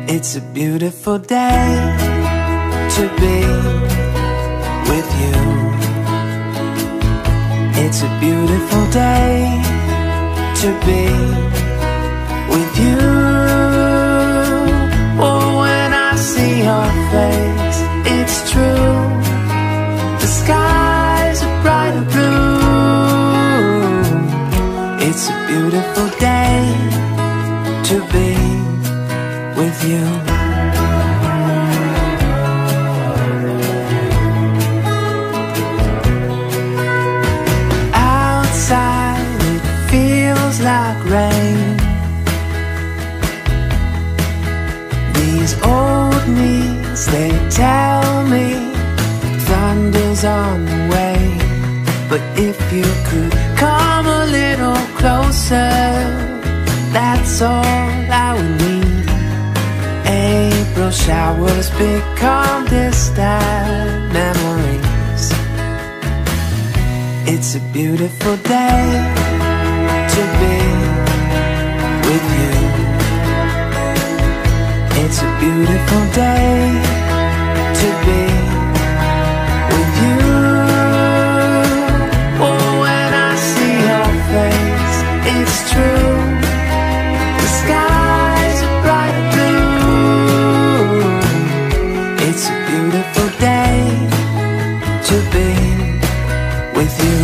It's a beautiful day to be with you. It's a beautiful day to be with you. Oh, when I see your face, it's true. The skies are bright and blue. It's a beautiful day to be with you. Outside it feels like rain. These old knees, they tell me thunder's on the way. But if you could come a little closer, that's all I would need. April showers become distant memories. It's a beautiful day to be with you. It's a beautiful day to be with you. Oh, when I see your face, it's true. The skies are bright blue. It's a beautiful day to be with you.